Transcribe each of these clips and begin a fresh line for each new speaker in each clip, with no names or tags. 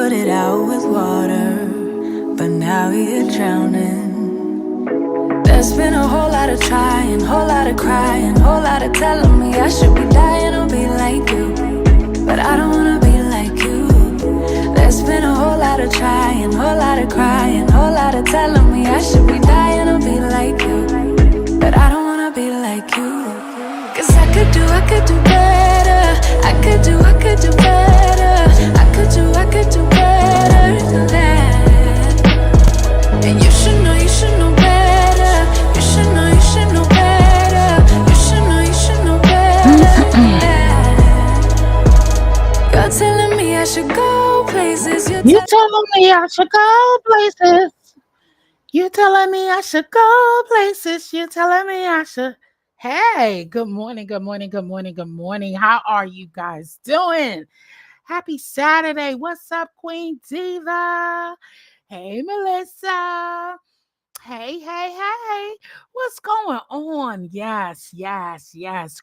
put it out with water, but now you're drowning. There's been a whole lot of trying, whole lot of crying, whole lot of telling me I should be dying or be like you, but I don't wanna be like you. There's been a whole lot of trying, whole lot of crying, whole lot of telling me I should be dying or be like you, but I don't wanna be like you. Cause I could do better. I could do better. I could do better than that. And you should know better. You should know better. You should know better than that. You're telling me I should go places.
You telling me I should go places. You telling me I should go places. You telling me I should. Hey, good morning, good morning, good morning, good morning. How are you guys doing? Happy Saturday. What's up, Queen Diva? Hey, Melissa. Hey. What's going on? Yes.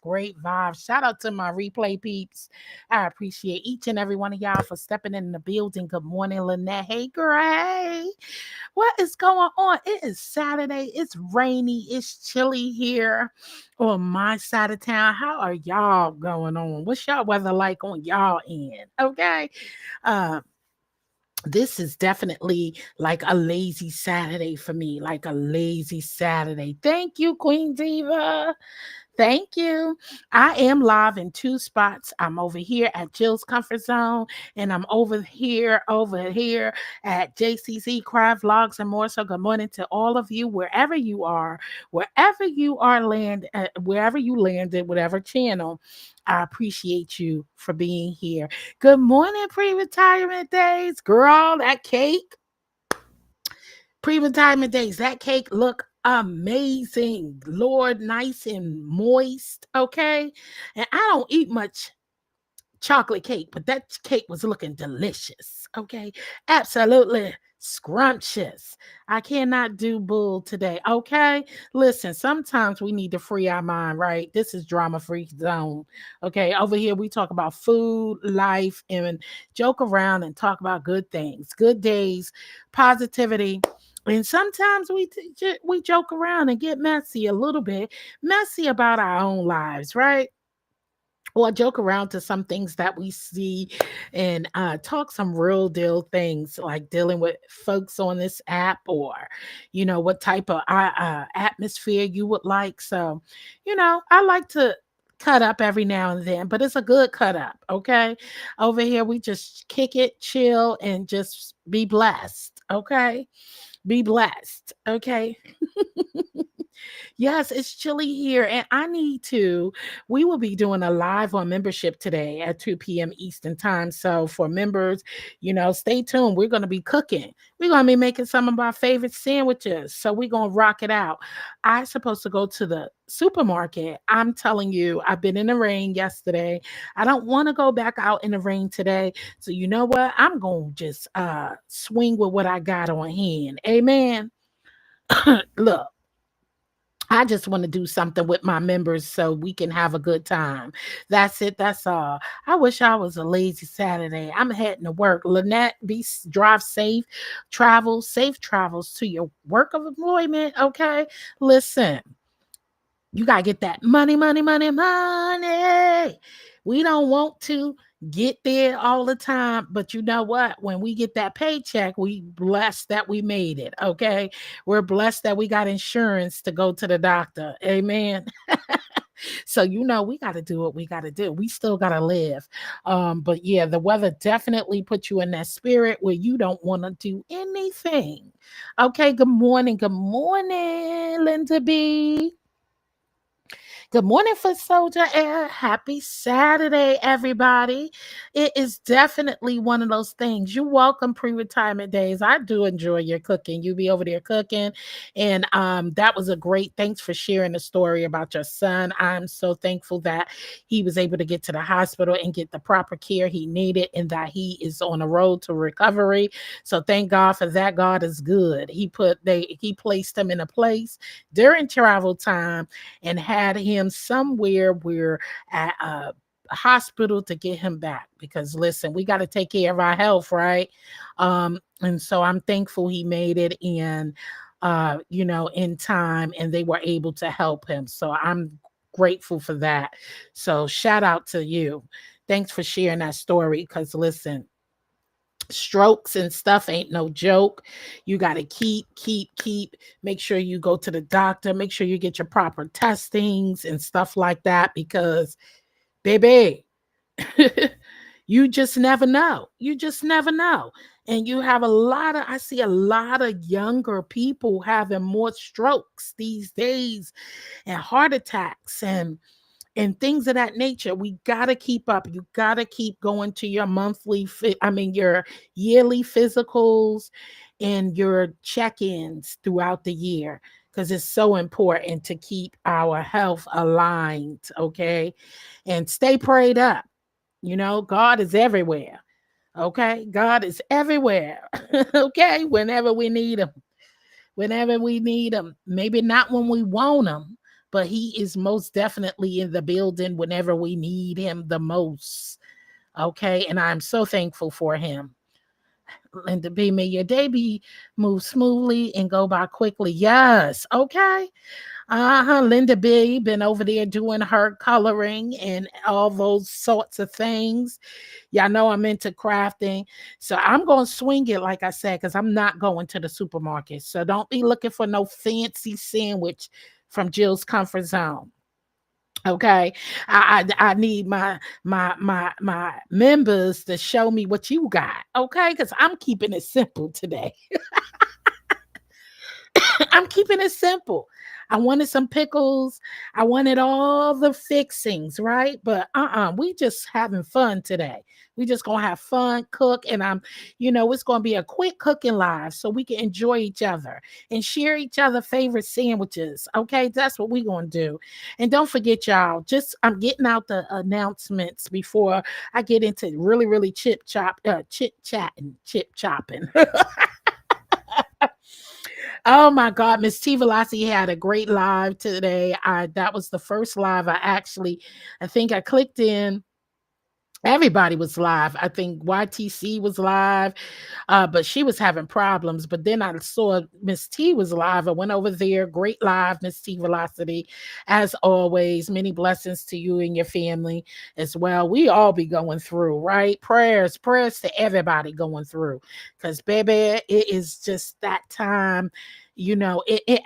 Great vibes. Shout out to my replay peeps. I appreciate each and every one of y'all for stepping in the building. Good morning, Lynette. Hey, Gray. What is going on? It is Saturday. It's rainy. It's chilly here on my side of town. How are y'all going on? What's y'all weather like on y'all end? Okay. This is definitely like a lazy Saturday for me, like a lazy Saturday. Thank you, Queen Diva. Thank you. I am live in two spots. I'm over here at Jill's Comfort Zone, and I'm over here at JCC Craft Vlogs and more. So good morning to all of you, wherever you landed, whatever channel. I appreciate you for being here. Good morning, pre-retirement days. Girl, that cake. Pre-retirement days, that cake look amazing. Lord, nice and moist. Okay. And I don't eat much chocolate cake, but that cake was looking delicious. Okay. Absolutely scrumptious. I cannot do bull today. Okay. Listen, sometimes we need to free our mind, right? This is drama free zone. Okay. Over here, we talk about food, life, and joke around and talk about good things, good days, positivity. And sometimes we joke around and get messy a little bit, messy about our own lives, right? Or joke around to some things that we see and talk some real deal things like dealing with folks on this app or, what type of atmosphere you would like. So, I like to cut up every now and then, but it's a good cut up. Okay. Over here, we just kick it, chill, and just be blessed. Okay. Be blessed. Okay. Yes, it's chilly here, and we will be doing a live on membership today at 2 p.m. Eastern time. So for members, stay tuned. We're going to be cooking. We're going to be making some of our favorite sandwiches. So we're going to rock it out. I'm supposed to go to the supermarket. I'm telling you, I've been in the rain yesterday. I don't want to go back out in the rain today. So you know what? I'm going to just swing with what I got on hand. Amen. Look. I just want to do something with my members so we can have a good time. That's it. That's all. I wish I was a lazy Saturday. I'm heading to work. Lynette, drive safe, safe travels to your work of employment. Okay. Listen, you got to get that money. We don't want to get there all the time, but you know what? When we get that paycheck, we blessed that we made it. Okay. We're blessed that we got insurance to go to the doctor. Amen. So, we got to do what we got to do. We still got to live. But yeah, the weather definitely puts you in that spirit where you don't want to do anything. Okay. Good morning. Good morning, Linda B. Good morning, Foot Soldier Air. Happy Saturday, everybody. It is definitely one of those things. You're welcome, pre-retirement days. I do enjoy your cooking. You be over there cooking. And that was a great, thanks for sharing the story about your son. I'm so thankful that he was able to get to the hospital and get the proper care he needed and that he is on the road to recovery. So thank God for that. God is good. He placed him in a place during travel time and had him somewhere where at hospital to get him back because listen, we got to take care of our health, right? And so I'm thankful he made it in in time and they were able to help him. So I'm grateful for that. So shout out to you. Thanks for sharing that story because listen, strokes and stuff ain't no joke. You got to keep, make sure you go to the doctor, make sure you get your proper testings and stuff like that because, baby, you just never know. You just never know. And you have I see a lot of younger people having more strokes these days and heart attacks and things of that nature. We got to keep up. You got to keep going to your your yearly physicals and your check-ins throughout the year because it's so important to keep our health aligned, okay? And stay prayed up. God is everywhere. Okay? God is everywhere. Okay? Whenever we need him. Whenever we need him. Maybe not when we want him, but he is most definitely in the building whenever we need him the most. Okay? And I'm so thankful for him. Linda B, may your day be move smoothly and go by quickly. Yes. Okay. Linda B been over there doing her coloring and all those sorts of things. Y'all know I'm into crafting. So I'm going to swing it, like I said, because I'm not going to the supermarket. So don't be looking for no fancy sandwich from Jill's Comfort Zone. Okay, I need my members to show me what you got. Okay, because I'm keeping it simple today. I'm keeping it simple. I wanted some pickles. I wanted all the fixings, right? But we just having fun today. We just gonna have fun, cook, and it's gonna be a quick cooking live so we can enjoy each other and share each other favorite sandwiches. Okay, that's what we gonna do. And don't forget, y'all. I'm getting out the announcements before I get into really, really chit chatting, chip chopping. Oh my God, Miss T Velocity had a great live today. That was the first live I think I clicked in. Everybody was live. I think YTC was live, but she was having problems. But then I saw Miss T was live. I went over there. Great live, Miss T Velocity. As always, many blessings to you and your family as well. We all be going through, right? Prayers to everybody going through. Because, baby, it is just that time.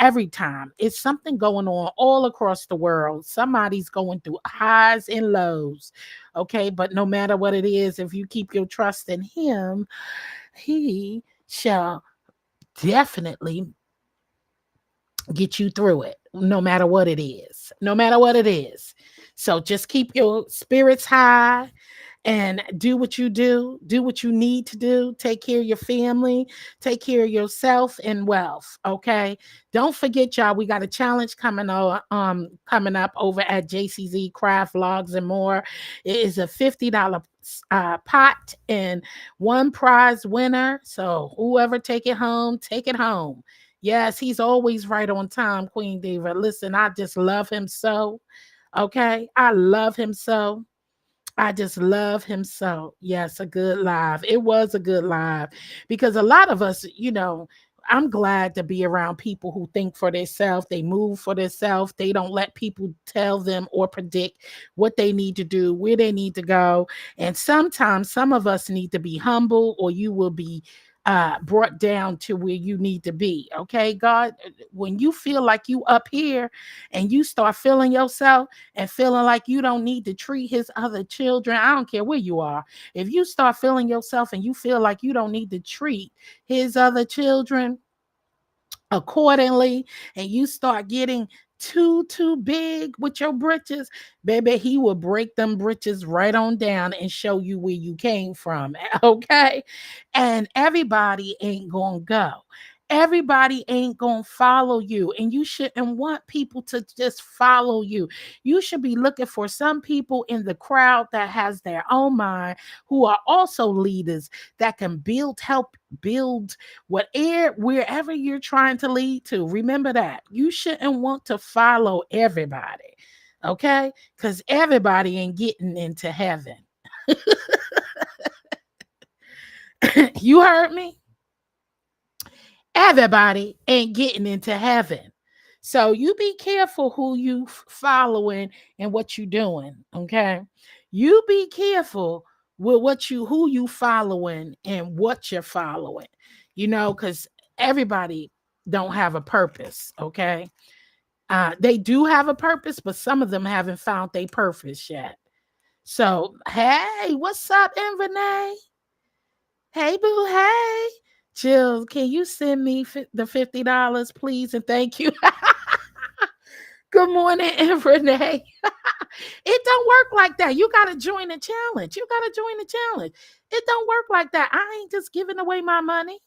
Every time it's something going on all across the world. Somebody's going through highs and lows. Okay, but no matter what it is, if you keep your trust in him, he shall definitely get you through it, no matter what it is. No matter what it is. So just keep your spirits high and do what you need to do. Take care of your family, take care of yourself and wealth. Okay. Don't forget, y'all, we got a challenge coming up over at JCZ Craft Logs and More. It is a $50 pot and one prize winner. So whoever take it home, take it home. Yes, he's always right on time, Queen Diva. Listen, I just love him so. Okay. I love him so. I just love him so. Yes, a good live. It was a good live because a lot of us, I'm glad to be around people who think for themselves. They move for themselves. They don't let people tell them or predict what they need to do, where they need to go. And sometimes some of us need to be humble or you will be brought down to where you need to be. Okay, God, when you feel like you up here and you start feeling yourself and feeling like you don't need to treat his other children, I don't care where you are. If you start feeling yourself and you feel like you don't need to treat his other children accordingly, and you start getting too big with your britches, baby, he will break them britches right on down and show you where you came from. Okay, and everybody ain't gonna go. Everybody ain't gonna follow you, and you shouldn't want people to just follow you. You should be looking for some people in the crowd that has their own mind, who are also leaders that can help build wherever you're trying to lead to. Remember that you shouldn't want to follow everybody. Okay? Because everybody ain't getting into heaven. You heard me? Everybody ain't getting into heaven. So you be careful who you following and what you doing, okay? You be careful with who you following and what you're following. Cuz everybody don't have a purpose, okay? They do have a purpose, but some of them haven't found their purpose yet. So, hey, what's up, Renee? Hey, boo, hey. Jill, can you send me the $50, please? And thank you. Good morning, Renee. It don't work like that. You got to join the challenge. It don't work like that. I ain't just giving away my money.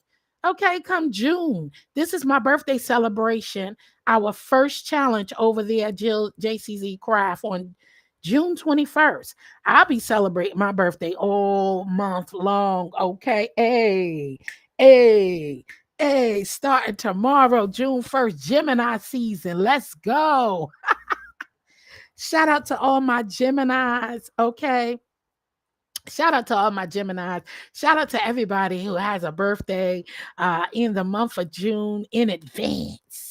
Okay, come June. This is my birthday celebration. Our first challenge over there at Jill JCZ Craft on June 21st. I'll be celebrating my birthday all month long. Okay. Hey, starting tomorrow, June 1st, Gemini season. Let's go. Shout out to all my Geminis. Okay. Shout out to all my Geminis. Shout out to everybody who has a birthday in the month of June in advance.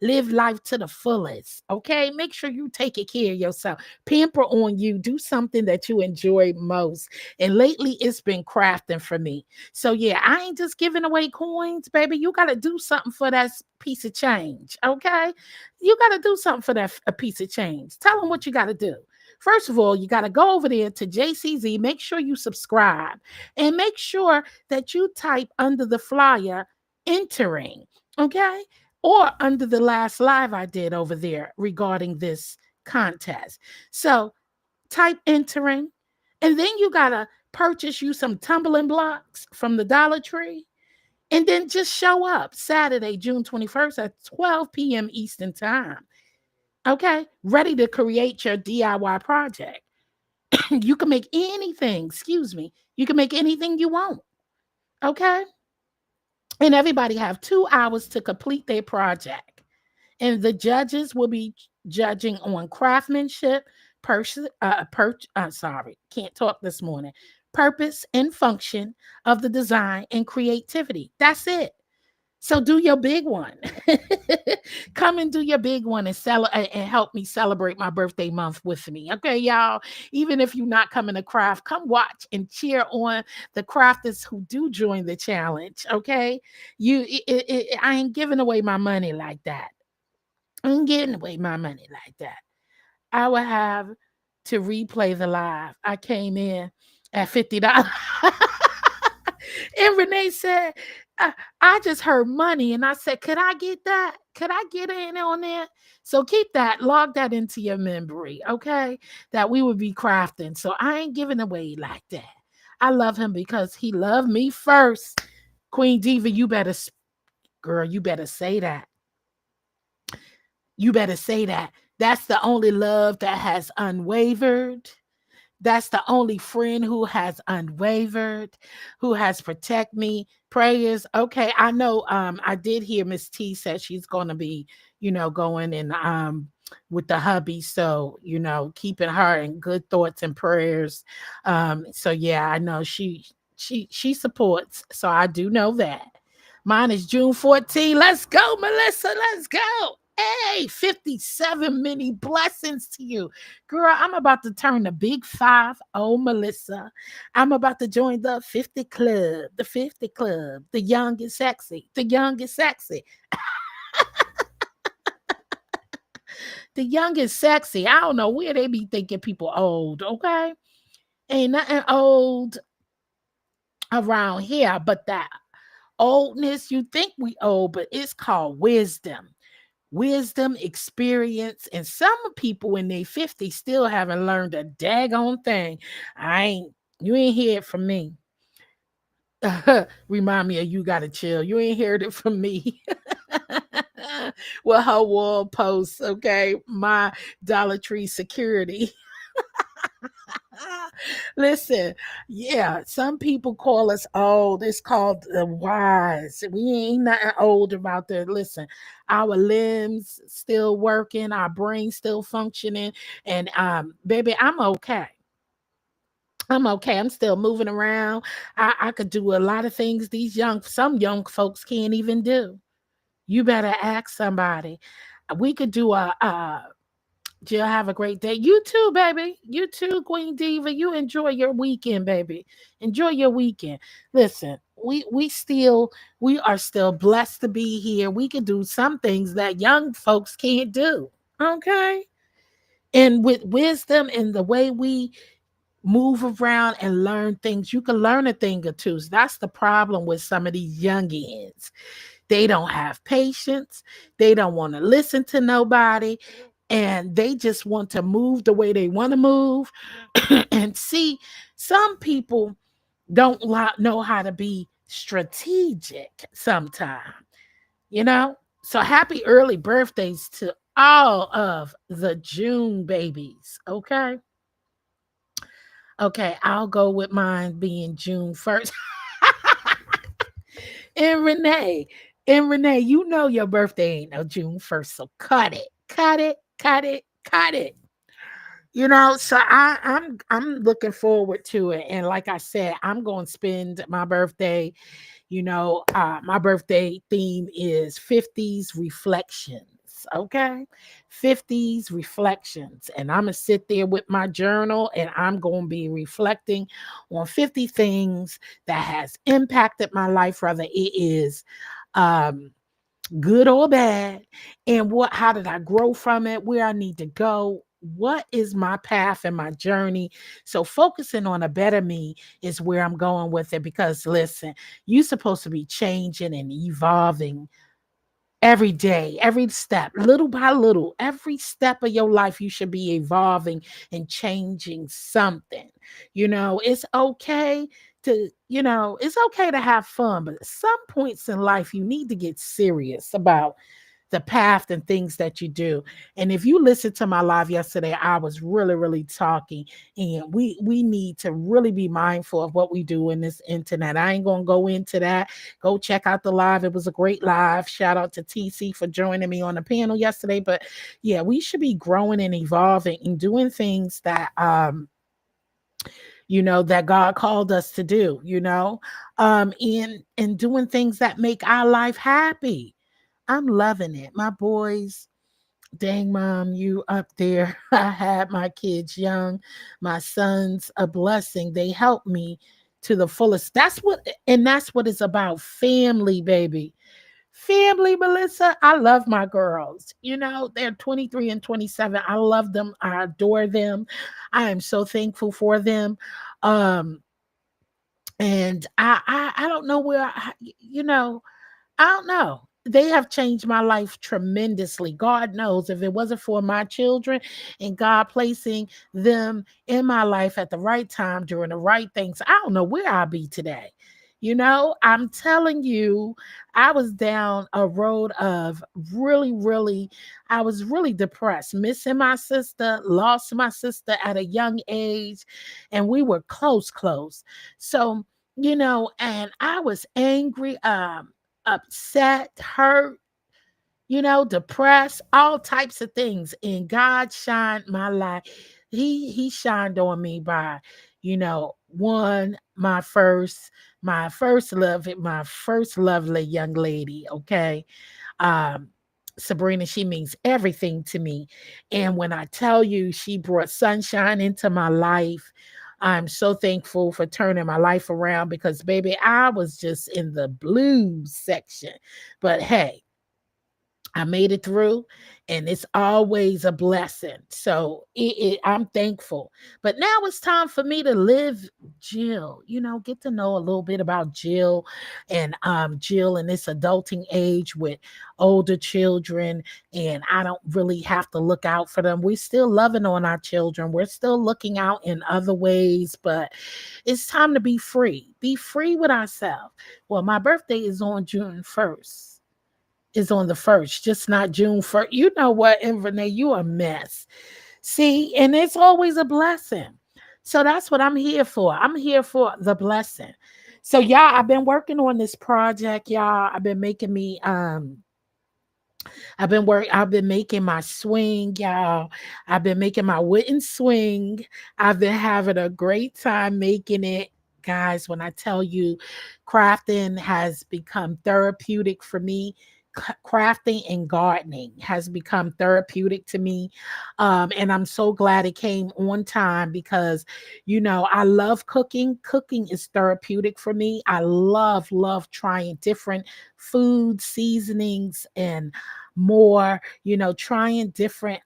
Live life to the fullest. Okay. Make sure you take care of yourself. Pamper on you. Do something that you enjoy most. And lately it's been crafting for me. So yeah, I ain't just giving away coins, baby. You got to do something for that piece of change. Okay. You got to do something for that a piece of change. Tell them what you got to do. First of all, you got to go over there to JCZ. Make sure you subscribe and make sure that you type under the flyer entering, okay? Or under the last live I did over there regarding this contest. So type entering, and then you got to purchase you some tumbling blocks from the Dollar Tree. And then just show up Saturday, June 21st at 12 p.m. Eastern Time. Okay, ready to create your DIY project. You can make anything, you can make anything you want. Okay, and everybody have 2 hours to complete their project. And the judges will be judging on craftsmanship, can't talk this morning, purpose and function of the design and creativity. That's it. So do your big one. Come and do your big one and help me celebrate my birthday month with me. Okay, y'all. Even if you're not coming to craft, come watch and cheer on the crafters who do join the challenge. Okay, I ain't giving away my money like that. I ain't giving away my money like that. I will have to replay the live. I came in at $50. And Renee said, I just heard money. And I said, could I get that? Could I get in on that? So keep that, log that into your memory, okay? That we would be crafting. So I ain't giving away like that. I love him because he loved me first. Queen Diva, you better say that. You better say that. That's the only love that has unwavered. That's the only friend who has unwavered, who has protect me. Prayers. Okay, I know. I did hear Miss T said she's going to be, going and with the hubby. So, keeping her in good thoughts and prayers. So yeah, I know she supports. So I do know that. Mine is June 14. Let's go, Melissa. Let's go. Hey, 57 many blessings to you. Girl, I'm about to turn the big 5. Oh, Melissa. I'm about to join the 50 club. The 50 club. The young and sexy. The young and sexy. The young and sexy. I don't know where they be thinking people old, okay? Ain't nothing old around here but that oldness. You think we old, but it's called wisdom. Wisdom, experience, and some people in their 50s still haven't learned a daggone thing. You ain't hear it from me. Remind me of You Gotta Chill. You ain't heard it from me. Well, her wall posts, okay? My Dollar Tree security. Listen, yeah, some people call us old. It's called the wise. We ain't nothing old about that. Listen, our limbs still working, our brain still functioning, and baby, I'm okay. I'm okay. I'm still moving around. I could do a lot of things some young folks can't even do. You better ask somebody. We could do Jill, have a great day. You too, baby. You too, Queen Diva. You enjoy your weekend, baby. Enjoy your weekend. Listen, we are still blessed to be here. We can do some things that young folks can't do. Okay. And with wisdom and the way we move around and learn things, you can learn a thing or two. So that's the problem with some of these youngins. They don't have patience. They don't want to listen to nobody. And they just want to move the way they want to move. And see, some people don't know how to be strategic sometimes, you know? So happy early birthdays to all of the June babies. Okay. Okay. I'll go with mine being June 1st. And Renee, you know your birthday ain't no June 1st, so cut it, cut it, cut it, cut it. You know, so I'm looking forward to it. And like I said, I'm going to spend my birthday, my birthday theme is 50s reflections. Okay. 50s reflections. And I'm going to sit there with my journal and I'm going to be reflecting on 50 things that has impacted my life, whether it is um good or bad, and how did I grow from it, where I need to go, what is my path and my journey. So focusing on a better me is where I'm going with it, because listen, you're supposed to be changing and evolving every day, every step, little by little, every step of your life, you should be evolving and changing something. It's okay it's okay to have fun, but at some points in life, you need to get serious about the path and things that you do. And if you listen to my live yesterday, I was really, really talking, and we need to really be mindful of what we do in this internet. I ain't gonna go into that. Go check out the live. It was a great live. Shout out to TC for joining me on the panel yesterday. But yeah, we should be growing and evolving and doing things that that God called us to do, and doing things that make our life happy. I'm loving it. My boys, dang mom, you up there. I had my kids young. My sons, a blessing. They helped me to the fullest. That's what it's about. Family, baby. Family, Melissa. I love my girls. They're 23 and 27. I love them. I adore them. I am so thankful for them. Um, and I don't know I don't know. They have changed my life tremendously. God knows, if it wasn't for my children and God placing them in my life at the right time during the right things, I don't know where I'll be today. I'm telling you, I was down a road of really, really, I was really depressed, missing my sister, lost my sister at a young age, and we were close. So, and I was angry, upset, hurt, depressed, all types of things. And God shined my light. He shined on me by, one, my first lovely young lady. Okay. Um, Sabrina, she means everything to me. And when I tell you she brought sunshine into my life, I'm so thankful for turning my life around, because, baby, I was just in the blues section. But hey, I made it through, and it's always a blessing. So I'm thankful. But now it's time for me to live Jill, get to know a little bit about Jill, and Jill in this adulting age with older children. And I don't really have to look out for them. We're still loving on our children. We're still looking out in other ways, but it's time to be free with ourselves. Well, my birthday is on June 1st. Is on the 1st, just not June 1st. You know what, and Renee, you a mess. See, and it's always a blessing. So that's what I'm here for. I'm here for the blessing. So y'all, I've been working on this project, y'all. I've been making my swing, y'all. I've been making my wooden swing. I've been having a great time making it. Guys, when I tell you crafting has become therapeutic for me, crafting and gardening has become therapeutic to me. And I'm so glad it came on time because, I love cooking. Cooking is therapeutic for me. I love trying different food seasonings and more, trying different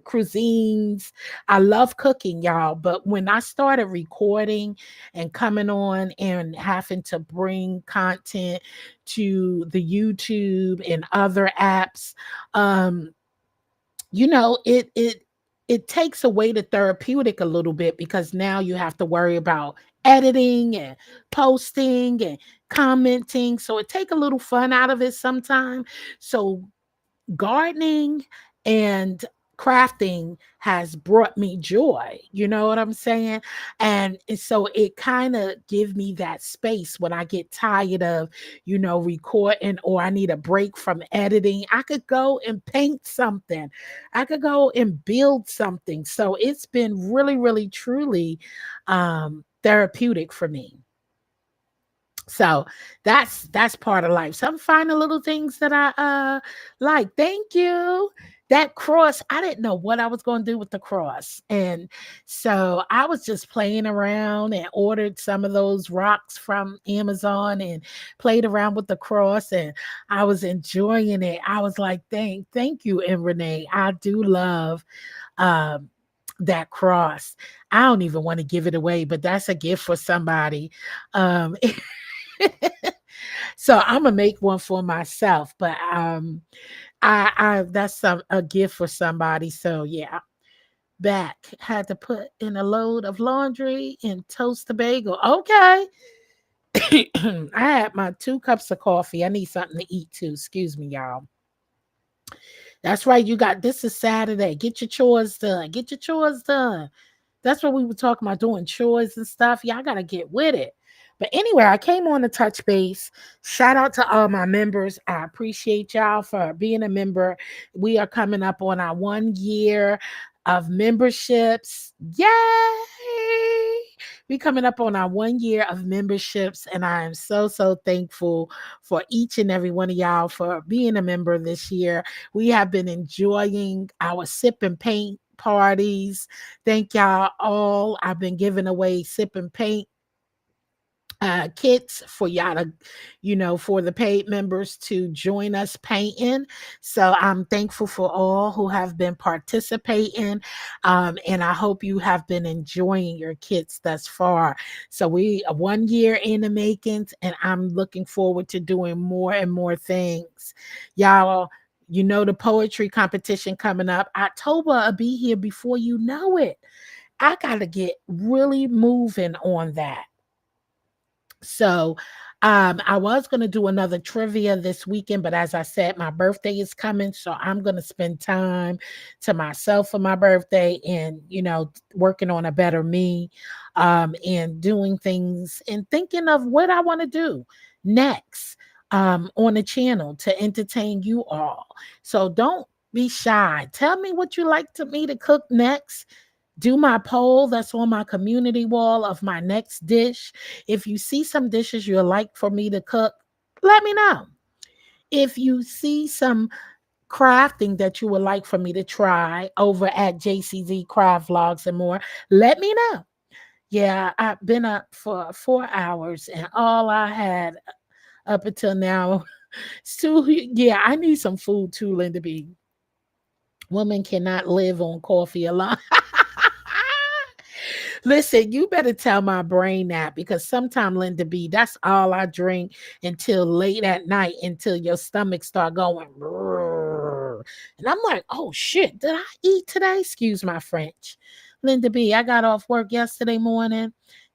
cuisines. I love cooking, y'all. But when I started recording and coming on and having to bring content to the YouTube and other apps, um, it takes away the therapeutic a little bit because now you have to worry about editing and posting and commenting. So it take a little fun out of it sometimes. So gardening and crafting has brought me joy. You know what I'm saying? And so it kind of give me that space when I get tired of, recording or I need a break from editing. I could go and paint something. I could go and build something. So it's been really, really, truly therapeutic for me. So that's part of life. So I'm finding little things that I like. Thank you. That cross, I didn't know what I was going to do with the cross. And so I was just playing around and ordered some of those rocks from Amazon and played around with the cross and I was enjoying it. I was like, thank you, and Renee. I do love um that cross. I don't even want to give it away, but that's a gift for somebody. Um So I'm gonna make one for myself, but I that's a gift for somebody. So yeah, back had to put in a load of laundry and toast a bagel. Okay. I had my 2 cups of coffee. I need something to eat too. Excuse me, y'all. That's right. This is Saturday. Get your chores done. Get your chores done. That's what we were talking about, doing chores and stuff. Y'all got to get with it. But anyway, I came on to touch base. Shout out to all my members. I appreciate y'all for being a member. We are coming up on our 1 year of memberships. Yay! We coming up on our 1 year of memberships, and I am so thankful for each and every one of y'all for being a member this year. We have been enjoying our sip and paint parties. Thank y'all all. I've been giving away sip and paint kits for y'all to, for the paid members to join us painting. So I'm thankful for all who have been participating. And I hope you have been enjoying your kits thus far. So we are 1 year in the makings, and I'm looking forward to doing more and more things. Y'all, the poetry competition coming up. October will be here before you know it. I got to get really moving on that. So I was going to do another trivia this weekend, but as I said, my birthday is coming. So I'm going to spend time to myself for my birthday and, working on a better me, and doing things and thinking of what I want to do next on the channel to entertain you all. So don't be shy. Tell me what you like me to cook next. Do my poll that's on my community wall of my next dish. If you see some dishes you'd like for me to cook, let me know. If you see some crafting that you would like for me to try over at JCZ Craft Vlogs and more, let me know. Yeah, I've been up for 4 hours and all I had up until now. So yeah, I need some food too, Linda B. Woman cannot live on coffee alone. Listen, you better tell my brain that because sometime, Linda B, that's all I drink until late at night until your stomach start going. "Brrr." And I'm like, oh shit, did I eat today? Excuse my French. Linda B, I got off work yesterday morning,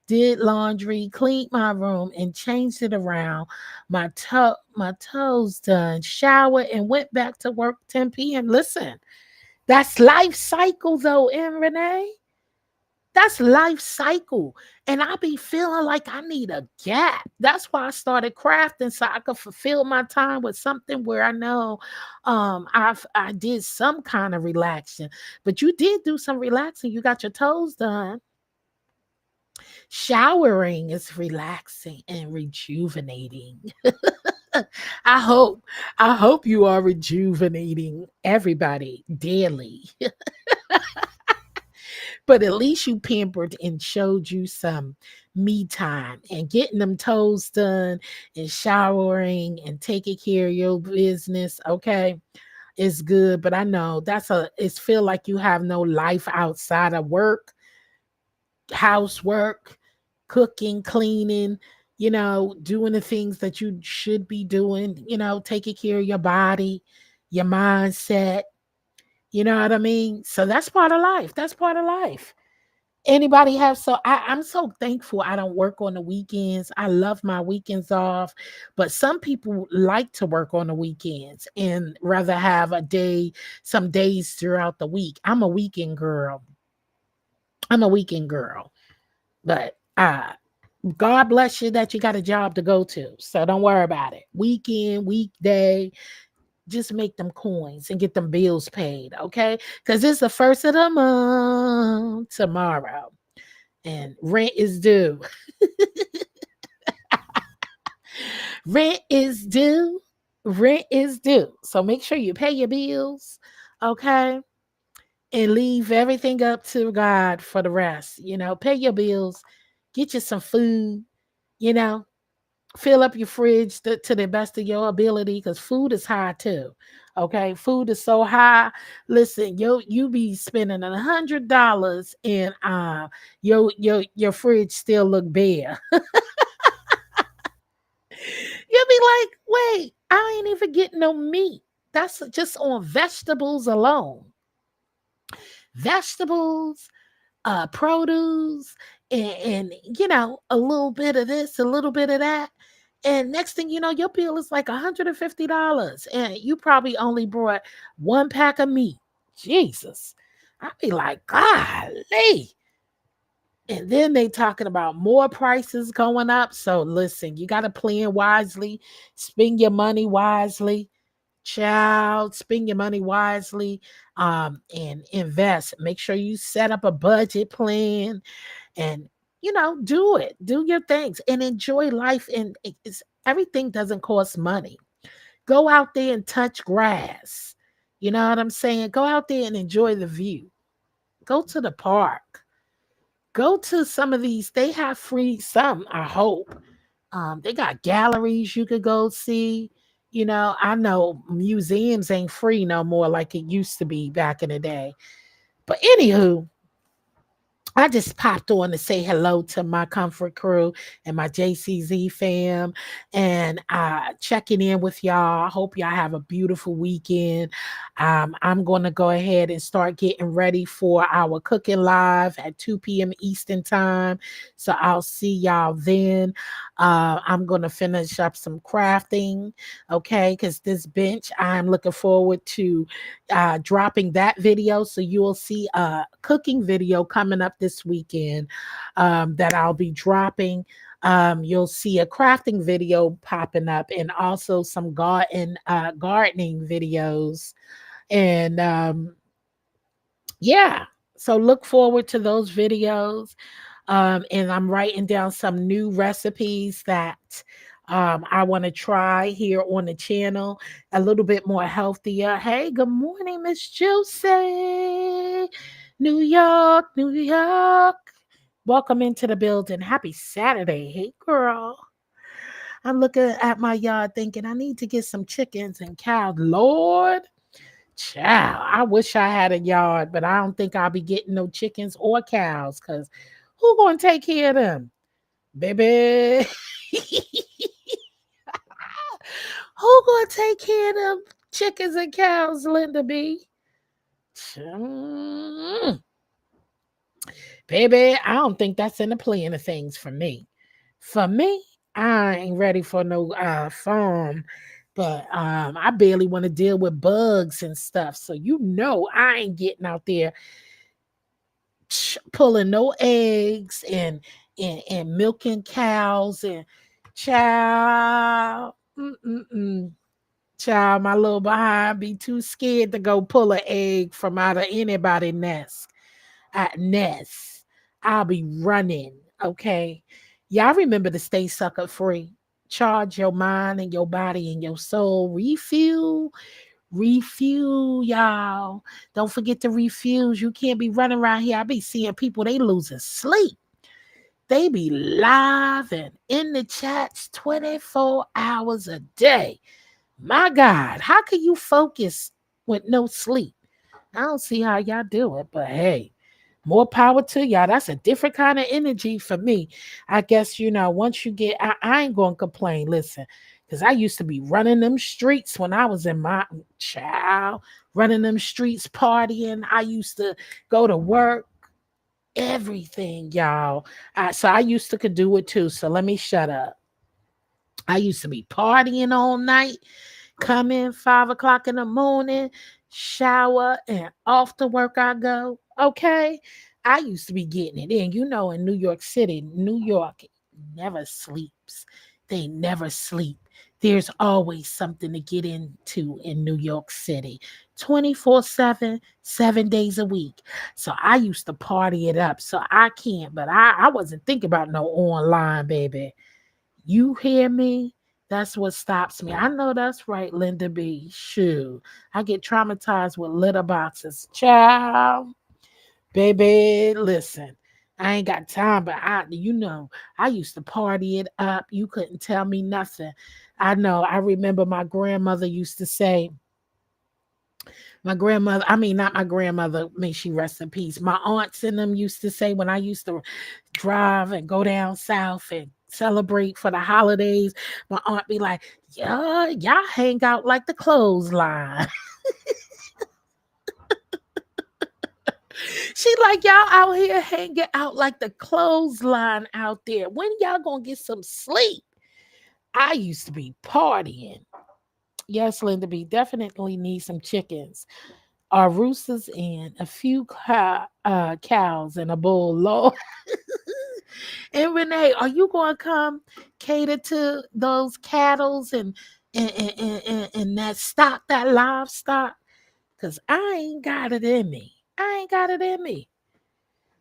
did laundry, cleaned my room, and changed it around. My toes done, showered, and went back to work 10 p.m. Listen, that's life cycle though, and Renee. That's life cycle. And I be feeling like I need a gap. That's why I started crafting so I could fulfill my time with something where I know I did some kind of relaxing. But you did do some relaxing. You got your toes done. Showering is relaxing and rejuvenating. I hope I hope you are rejuvenating everybody daily. But at least you pampered and showed you some me time and getting them toes done and showering and taking care of your business. Okay, it's good, but I know it's feel like you have no life outside of work, housework, cooking, cleaning, doing the things that you should be doing, taking care of your body, your mindset. You know what I mean? So that's part of life. That's part of life. Anybody have I'm so thankful I don't work on the weekends. I love my weekends off, but some people like to work on the weekends and rather have some days throughout the week. I'm a weekend girl. But God bless you that you got a job to go to. So don't worry about it. Weekend, weekday, just make them coins and get them bills paid, okay? Because it's the first of the month tomorrow and rent is due. Rent is due. Rent is due. So make sure you pay your bills, okay? And leave everything up to God for the rest. Pay your bills, get you some food, you know, fill up your fridge to the best of your ability because food is high too. Okay, food is so high. Listen, you be spending $100 and your fridge still look bare. You'll be like, wait, I ain't even getting no meat. That's just on vegetables alone. Vegetables, produce, and a little bit of this, a little bit of that. And next thing you know, your bill is like $150. And you probably only brought one pack of meat. Jesus. I'd be like, golly. And then they talking about more prices going up. So listen, you got to plan wisely, spend your money wisely. Child, spend your money wisely, and invest. Make sure you set up a budget plan and do it. Do your things and enjoy life. And everything doesn't cost money. Go out there and touch grass. You know what I'm saying? Go out there and enjoy the view. Go to the park. Go to some of these. They have free some, I hope. They got galleries you could go see. I know museums ain't free no more like it used to be back in the day. But anywho, I just popped on to say hello to my comfort crew and my JCZ fam and checking in with y'all. I hope y'all have a beautiful weekend. I'm going to go ahead and start getting ready for our cooking live at 2 p.m. Eastern time. So I'll see y'all then. I'm going to finish up some crafting, okay? Because this bench, I'm looking forward to dropping that video. So you will see a cooking video coming up this weekend that I'll be dropping. You'll see a crafting video popping up and also some gardening videos. And yeah, so look forward to those videos. And I'm writing down some new recipes that I want to try here on the channel, a little bit more healthier. Hey, good morning, Miss Juicy. New York, New York. Welcome into the building. Happy Saturday. Hey, girl. I'm looking at my yard thinking I need to get some chickens and cows. Lord, child, I wish I had a yard, but I don't think I'll be getting no chickens or cows because who gonna take care of them, baby? Who gonna take care of them chickens and cows, Linda B? Baby, I don't think that's in the plan of things for me. For me, I ain't ready for no farm, but I barely want to deal with bugs and stuff. So I ain't getting out there pulling no eggs and milking cows and child. Mm-mm-mm. Child, my little behind be too scared to go pull an egg from out of anybody's nest. At nest, I'll be running. Okay, y'all remember to stay sucker free. Charge your mind and your body and your soul. Refuel, y'all. Don't forget to refuel. You can't be running around here. I be seeing people they losing sleep. They be live and in the chats 24 hours a day. My God, how can you focus with no sleep? I don't see how y'all do it, but hey, more power to y'all. That's a different kind of energy for me. I guess, once you get, I ain't going to complain. Listen, because I used to be running them streets when I was in my child, running them streets, partying. I used to go to work, everything, y'all. So I used to could do it too. So let me shut up. I used to be partying all night, come in 5 o'clock in the morning, shower, and off to work I go. Okay. I used to be getting it in. In New York City, New York never sleeps. They never sleep. There's always something to get into in New York City 24/7, 7 days a week. So I used to party it up. So I can't, but I wasn't thinking about no online, baby. You hear me? That's what stops me. I know that's right, Linda B. Shoo. I get traumatized with litter boxes. Child, baby, listen. I ain't got time, but I used to party it up. You couldn't tell me nothing. I know. I remember my grandmother used to say, I mean, not my grandmother, may she rest in peace. My aunts and them used to say when I used to drive and go down south and celebrate for the holidays, my aunt be like, yeah, y'all hang out like the clothesline. She like, y'all out here hanging out like the clothesline out there. When y'all gonna get some sleep? I used to be partying. Yes, Linda B, definitely need some chickens. Roosters and a few cows and a bull. Lord. And Renee, are you going to come cater to those cattles and that stock, that livestock? Because I ain't got it in me. I ain't got it in me.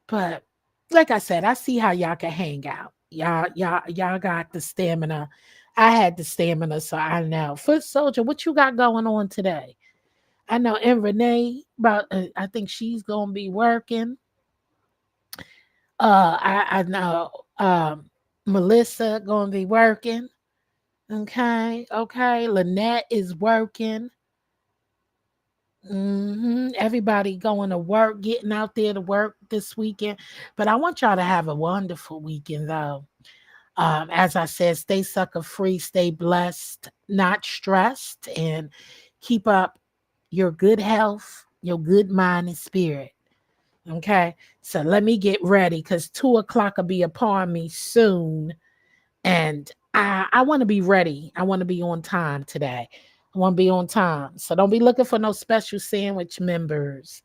But like I said, I see how y'all can hang out. Y'all got the stamina. I had the stamina, so I know. Foot Soldier, what you got going on today? I know, and Renee, about I think she's gonna be working. I know Melissa gonna be working. Okay. Lynette is working. Everybody going to work, getting out there to work this weekend. But I want y'all to have a wonderful weekend, though. As I said, stay sucker free, stay blessed, not stressed, and keep up your good health, your good mind and spirit. Okay. So let me get ready because 2 o'clock will be upon me soon. And I want to be ready. I want to be on time today. I want to be on time. So don't be looking for no special sandwich members.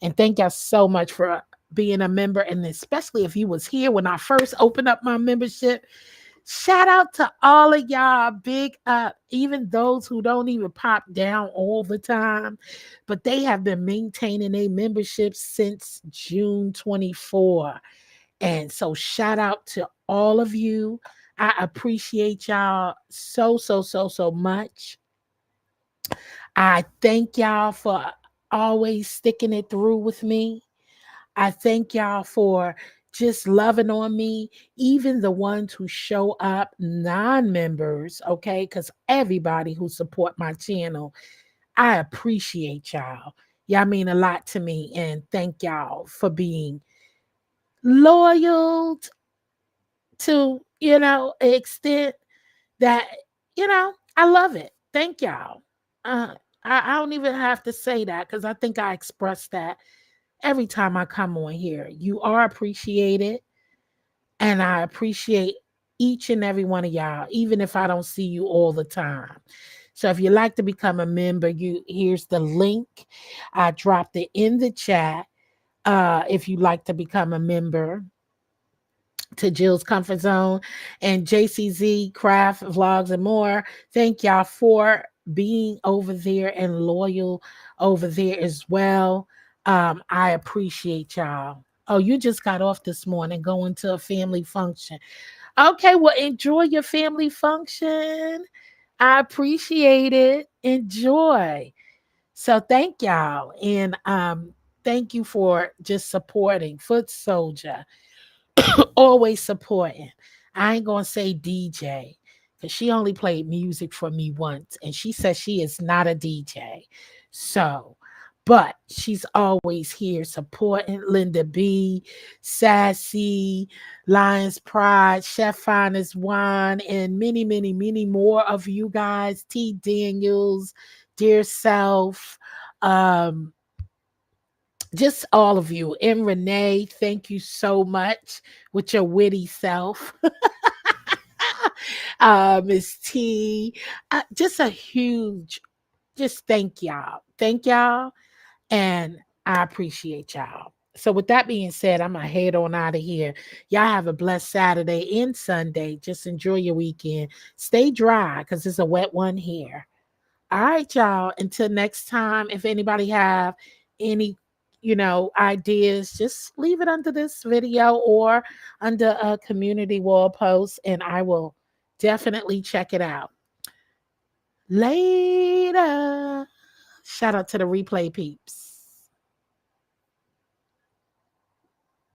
And thank y'all so much for being a member. And especially if you was here when I first opened up my membership. Shout out to all of y'all. Big up. Even those who don't even pop down all the time. But they have been maintaining a membership since June 24. And so shout out to all of you. I appreciate y'all so much. I thank y'all for always sticking it through with me. I thank y'all for just loving on me, even the ones who show up, non-members, okay? Because everybody who support my channel, I appreciate y'all. Y'all mean a lot to me, and thank y'all for being loyal to, extent that, I love it. Thank y'all. I don't even have to say that because I think I express that every time I come on here. You are appreciated, and I appreciate each and every one of y'all, even if I don't see you all the time. So if you'd like to become a member, here's the link. I dropped it in the chat. if you'd like to become a member to Jill's Comfort Zone and JCZ Craft Vlogs and more. Thank y'all for being over there and loyal over there as well. I appreciate y'all. Oh, you just got off this morning going to a family function. Okay, well, enjoy your family function. I appreciate it. Enjoy. So thank y'all. And thank you for just supporting Foot Soldier, always supporting. I ain't gonna say DJ because she only played music for me once, and she says she is not a DJ. So, but she's always here supporting Linda B, Sassy, Lions Pride, Chef Finest Wine, and many, many, many more of you guys. T. Daniels, Dear Self. Um, just all of you. And Renee, thank you so much with your witty self. Miss T, just a huge, just thank y'all. Thank y'all. And I appreciate y'all. So, with that being said, I'm going to head on out of here. Y'all have a blessed Saturday and Sunday. Just enjoy your weekend. Stay dry because it's a wet one here. All right, y'all. Until next time, if anybody have any, ideas, just leave it under this video or under a community wall post, and I will definitely check it out. Later. Shout out to the replay peeps.